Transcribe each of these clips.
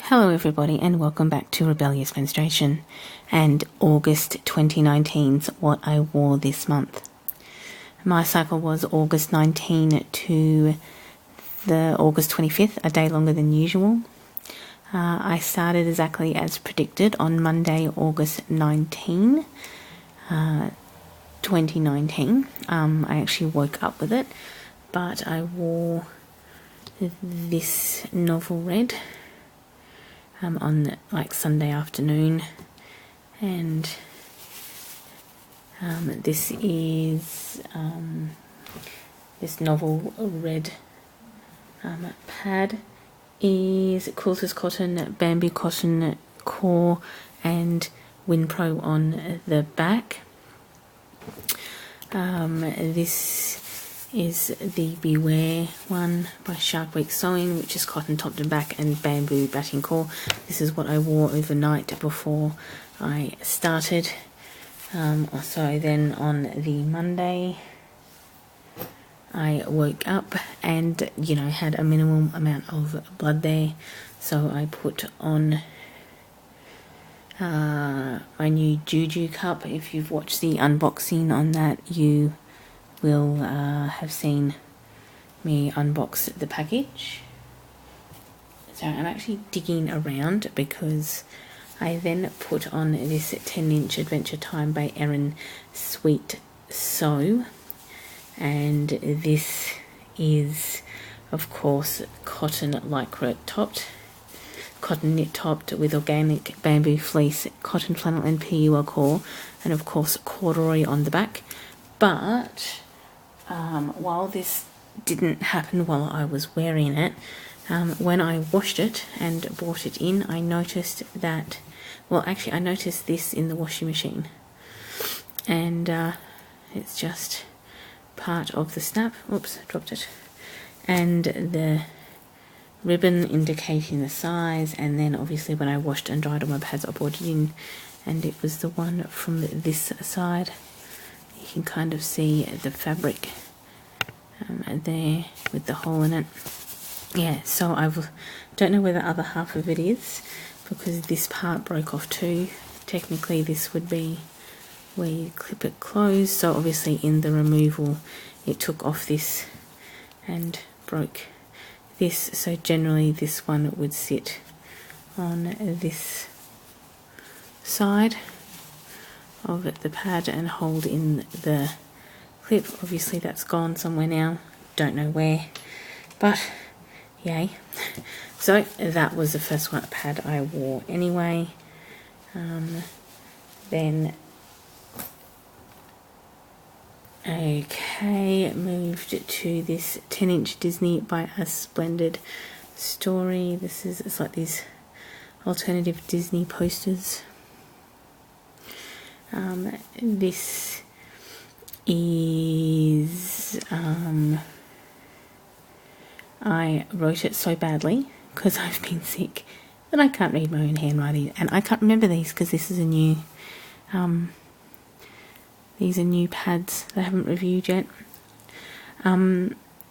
Hello everybody and welcome back to Rebellious Menstruation and August 2019's what I wore this month. My cycle was August 19 to the August 25th, a day longer than usual. I started exactly as predicted on Monday, August 19, 2019. I actually woke up with it, but I wore this novel red on like Sunday afternoon, and this is this novel red pad is quilter's cotton, bamboo cotton core and WinPro on the back. This is the Beware one by Shark Week Sewing, which is cotton topped and back and bamboo batting core. This is what I wore overnight before I started. So then on the Monday I woke up and had a minimum amount of blood there, so I put on my new Juju cup. If you've watched the unboxing on that, you will have seen me unbox the package. So I'm actually digging around because I then put on this 10-inch Adventure Time by Erin Sweet Sew, and this is of course cotton lycra topped, cotton knit topped with organic bamboo fleece, cotton flannel and PUL core, and of course corduroy on the back. But while this didn't happen while I was wearing it, when I washed it and brought it in, I noticed that, I noticed this in the washing machine, and it's just part of the snap. Oops, dropped it. And the ribbon indicating the size, and then obviously when I washed and dried all my pads I brought it in, and it was the one from this side. You can kind of see the fabric there with the hole in it. Yeah, so I don't know where the other half of it is, because this part broke off too. Technically this would be where you clip it closed, so obviously in the removal it took off this and broke this, so generally this one would sit on this side of the pad and hold in the clip. Obviously that's gone somewhere now, don't know where, but yay. So that was the first one pad I wore anyway. Then moved to this 10-inch Disney by A Splendid Story. It's like these alternative Disney posters. This is I wrote it so badly because I've been sick that I can't read my own handwriting, and I can't remember these because this is a new these are new pads that I haven't reviewed yet.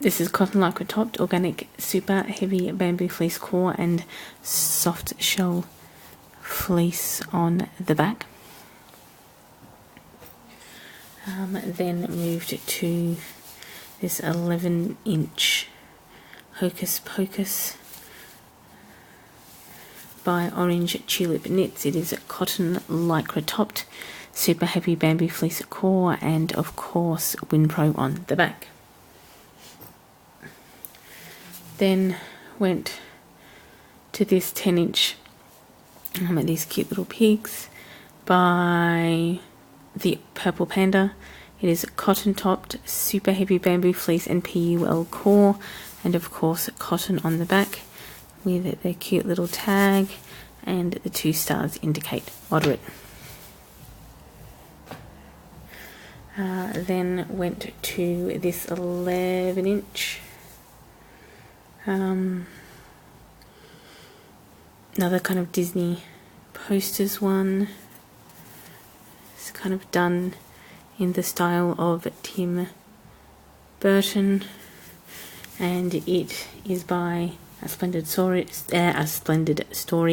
This is cotton lycra topped, organic super heavy bamboo fleece core and soft shell fleece on the back. Then moved to this 11-inch Hocus Pocus by Orange Tulip Knits. It is cotton lycra topped, super heavy bamboo fleece core, and of course WinPro on the back. Then went to this 10-inch these cute little pigs by the Purple Panda. It is cotton topped, super heavy bamboo fleece and PUL core, and of course cotton on the back with their cute little tag, and the 2 stars indicate moderate. Then went to this 11-inch another kind of Disney posters one. It's kind of done in the style of Tim Burton, and it is by A splendid story.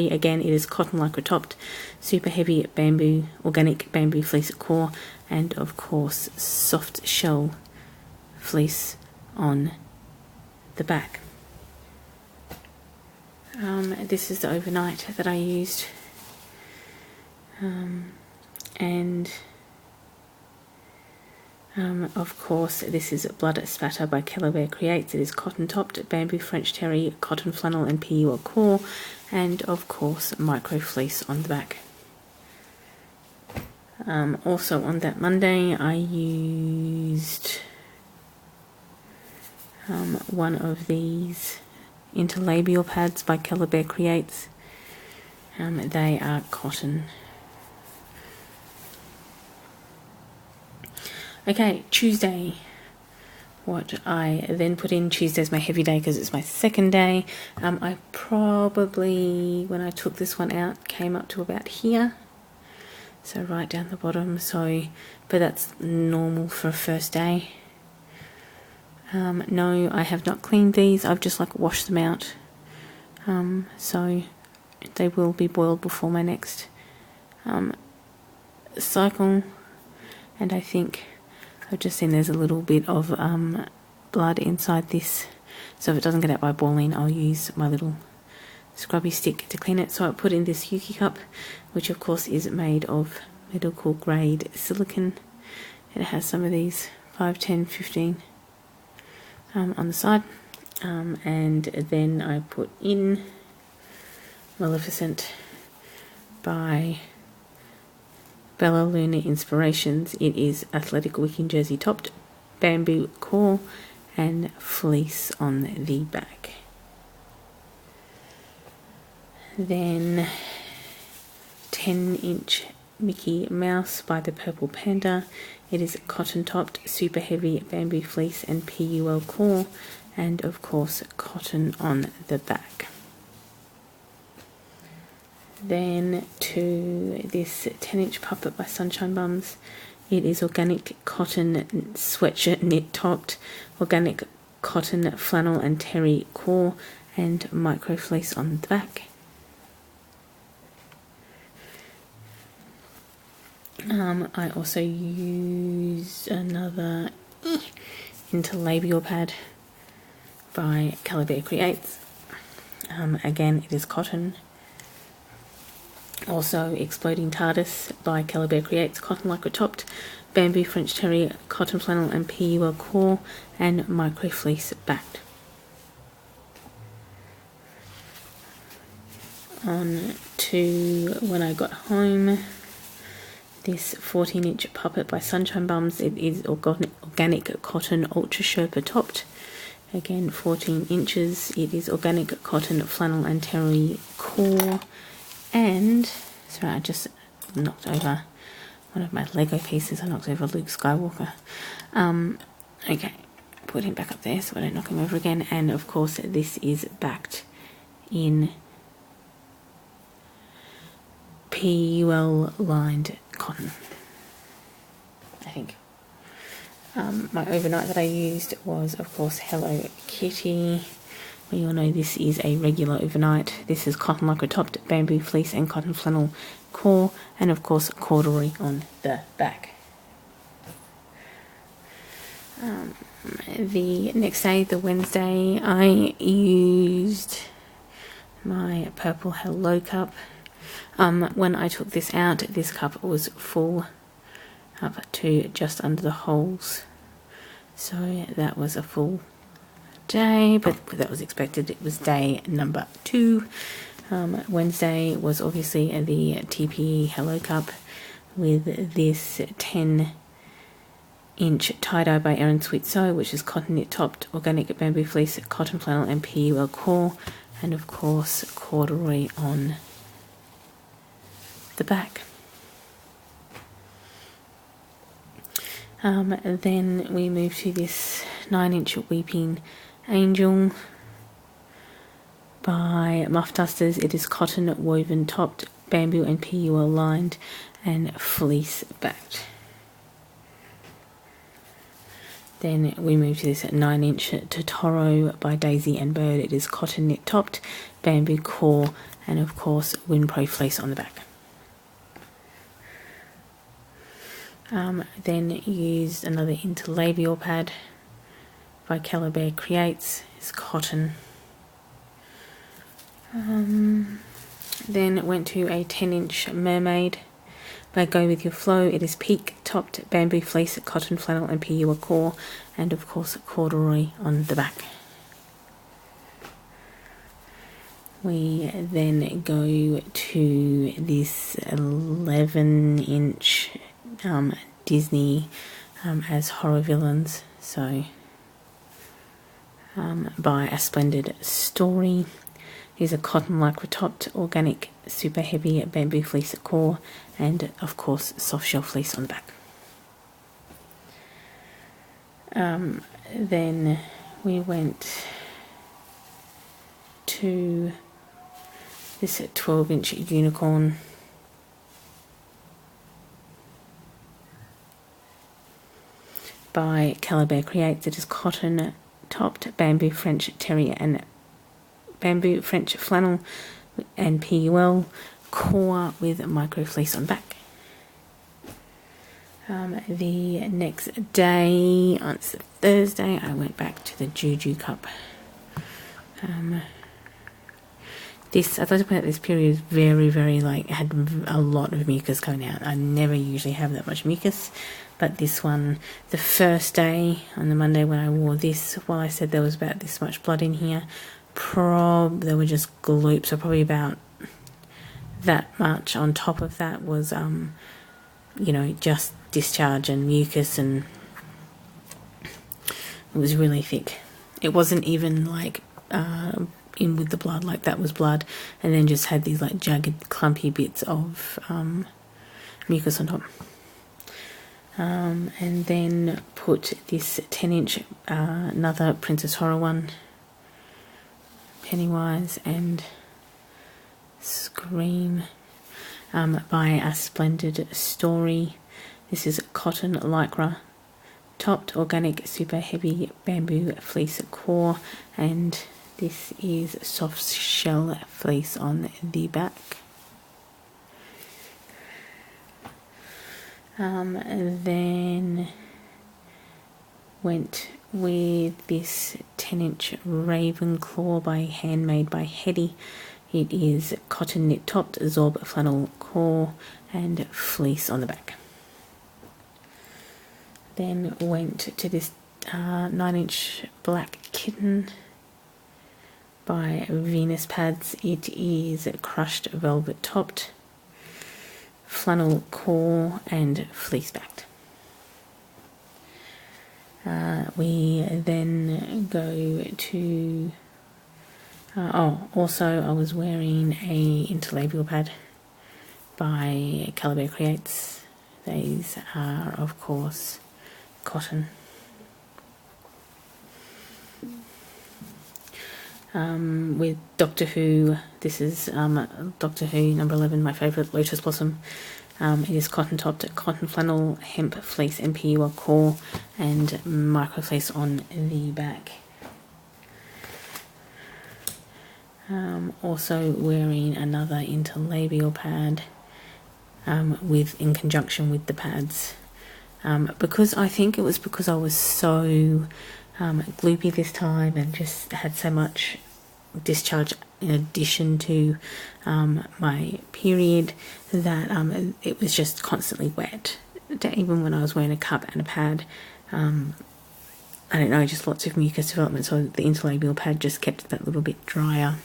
Again, it is cotton lycra topped, super heavy bamboo, organic bamboo fleece core, and of course soft shell fleece on the back. This is the overnight that I used, and of course this is Blood Spatter by Calabar Creates. It is cotton topped, bamboo French terry, cotton flannel and PU core, and of course micro fleece on the back. Also on that Monday I used one of these Interlabial Pads by Calabar Creates. They are cotton. Okay, Tuesday. What I then put in, Tuesday's my heavy day because it's my second day. I probably, when I took this one out, came up to about here. So right down the bottom. So, but that's normal for a first day. No, I have not cleaned these. I've just washed them out. So they will be boiled before my next cycle. And I think I've just seen there's a little bit of blood inside this. So if it doesn't get out by boiling, I'll use my little scrubby stick to clean it. So I put in this Yuki cup, which of course is made of medical grade silicone. It has some of these 5, 10, 15 on the side, and then I put in Maleficent by Bella Luna Inspirations. It is athletic wicking jersey topped, bamboo core and fleece on the back. Then 10-inch Mickey Mouse by the Purple Panda. It is cotton topped, super heavy bamboo fleece and PUL core, and of course cotton on the back. Then to this 10-inch puppet by Sunshine Bums. It is organic cotton sweatshirt knit topped, organic cotton flannel and terry core, and micro fleece on the back. I also used another Interlabial Pad by Calabar Creates. Again, it is cotton. Also, Exploding TARDIS by Calabar Creates, cotton lycra topped, bamboo French terry, cotton flannel and PUL core, and micro fleece backed. On to when I got home, this 14-inch puppet by Sunshine Bums. It is organic cotton ultra sherpa topped. Again, 14 inches. It is organic cotton flannel and terry core. And, sorry, I just knocked over one of my Lego pieces. I knocked over Luke Skywalker. Okay, put him back up there so I don't knock him over again. And of course, this is backed in PUL lined cotton, I think. My overnight that I used was, of course, Hello Kitty. We all know this is a regular overnight. This is cotton lycra topped, bamboo fleece and cotton flannel core, and of course corduroy on the back. The next day, the Wednesday, I used my purple Hello cup. When I took this out, this cup was full up to just under the holes, so that was a full day, but that was expected. It was day number 2. Wednesday was obviously the TPE Hello cup with this 10-inch tie-dye by Erin Sweet Sew, which is cotton knit topped, organic bamboo fleece, cotton flannel and PUL core, and of course corduroy on the back. Then we move to this 9-inch Weeping Angel by Muff Dusters. It is cotton woven topped, bamboo and PUL lined, and fleece backed. Then we move to this 9-inch Totoro by Daisy and Bird. It is cotton knit topped, bamboo core, and of course Windpro fleece on the back. Then used another Interlabial Pad by Calabear Creates. It's cotton. Then went to a 10-inch Mermaid by Go With Your Flow. It is peak topped, bamboo fleece, cotton flannel and PU core, and of course corduroy on the back. We then go to this 11-inch Disney as horror villains, so by A Splendid Story. Here's a cotton lycra topped, organic, super heavy bamboo fleece core, and of course soft shell fleece on the back. Then we went to this 12-inch unicorn by Calabear Creates. It is cotton topped, bamboo French terrier and bamboo French flannel and PUL core with micro fleece on the back. The next day, on Thursday, I went back to the Juju Cup. This, I'd like to point out, this period is very, had a lot of mucus coming out. I never usually have that much mucus, but this one, the first day, on the Monday when I wore this, while I said there was about this much blood in here, there were just gloops, so probably about that much. On top of that was, just discharge and mucus, and it was really thick. It wasn't even in with the blood, like that was blood, and then just had these jagged clumpy bits of mucus on top. And then put this 10-inch another Princess Horror one, Pennywise and Scream by A Splendid Story. This is cotton lycra topped, organic, super heavy bamboo fleece core, and this is soft shell fleece on the back. Then went with this 10-inch Ravenclaw by Handmade by Hetty. It is cotton knit topped, zorb flannel core and fleece on the back. Then went to this 9-inch Black Kitten by Venus Pads. It is crushed velvet topped, flannel core and fleece backed. We then go to also I was wearing a Interlabial Pad by Calabear Creates. These are of course cotton. With Doctor Who, this is Doctor Who number 11, my favourite, Lotus Blossom. It is cotton topped, cotton flannel, hemp fleece and PU core, and micro fleece on the back. Also wearing another Interlabial Pad in conjunction with the pads, because I think it was because I was so gloopy this time and just had so much discharge in addition to my period that it was just constantly wet. Even when I was wearing a cup and a pad, I don't know, just lots of mucus development, so the Interlabial Pad just kept it that little bit drier.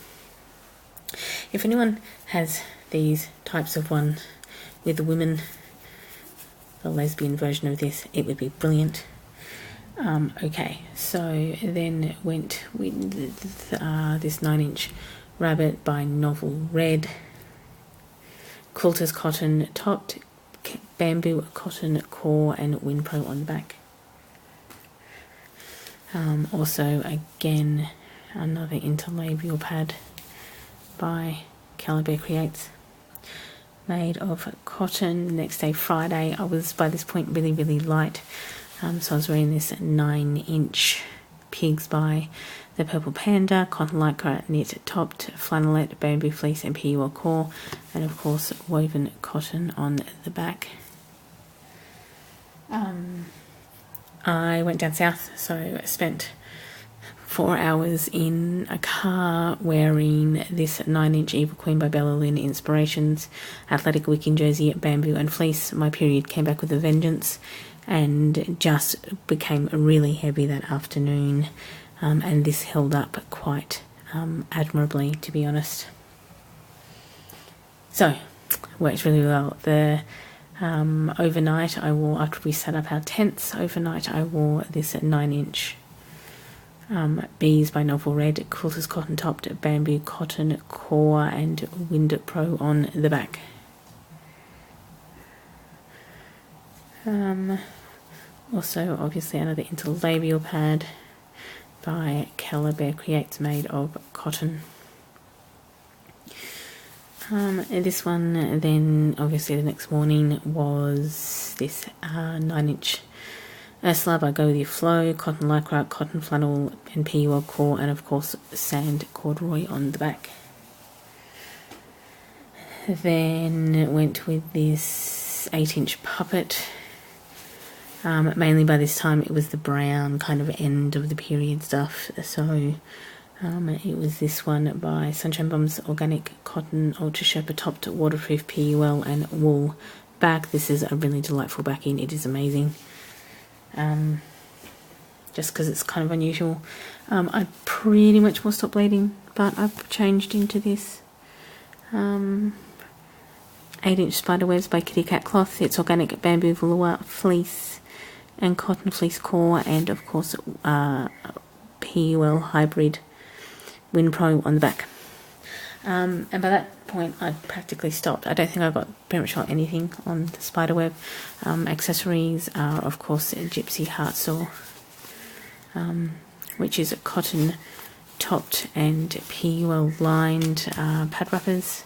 If anyone has these types of ones with the women, the lesbian version of this, it would be brilliant. Okay, so then went with this 9-inch Rabbit by Novel Red, quilter's cotton topped, bamboo cotton core and Windpro on the back. Also again another Interlabial Pad by Calabear Creates, made of cotton. Next day, Friday, I was by this point really light. So I was wearing this 9-inch Pigs by the Purple Panda, cotton lycra, knit topped, flannelette, bamboo fleece and PUL core, and of course woven cotton on the back. I went down south, so I spent 4 hours in a car wearing this 9-inch Evil Queen by Bella Lynn Inspirations, athletic wicking jersey, bamboo and fleece. My period came back with a vengeance and just became really heavy that afternoon, and this held up quite admirably, to be honest. So, worked really well. The overnight I wore, after we set up our tents overnight, I wore this 9-inch Bees by Novel Red, quilter's cotton topped, bamboo cotton core and Wind Pro on the back. Also obviously another Interlabial Pad by Keller Bear Creates, made of cotton. This one then obviously the next morning was this 9-inch Ursula by Go With Your Flow, cotton lycra, cotton flannel and PUL core, and of course sand corduroy on the back. Then went with this 8-inch puppet. Mainly by this time it was the brown kind of end of the period stuff, so it was this one by Sunshine Bums Organic Cotton Ultra Sherpa topped, waterproof PUL and wool back. This is a really delightful backing, it is amazing. Just because it's kind of unusual. I pretty much will stop bleeding, but I've changed into this 8-inch Spiderwebs by Kitty Cat Cloth. It's organic bamboo velour fleece and cotton fleece core, and of course PUL hybrid Wind Pro on the back. And by that point I practically stopped. I don't think I got pretty much got anything on the spiderweb. Accessories are of course a Gypsy heart saw, which is a cotton topped and PUL lined pad wrappers.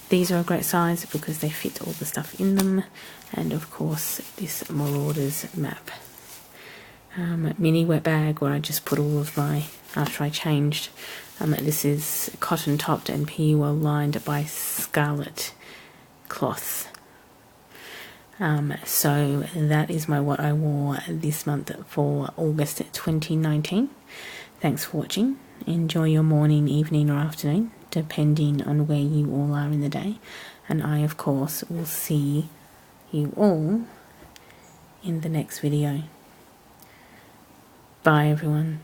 These are a great size because they fit all the stuff in them, and of course this Marauders map. Mini wet bag where I just put all of my, after I changed. This is cotton topped and PUL lined by Scarlet cloth. So that is what I wore this month for August 2019. Thanks for watching. Enjoy your morning, evening or afternoon, depending on where you all are in the day. And I of course will see you all in the next video. Bye everyone.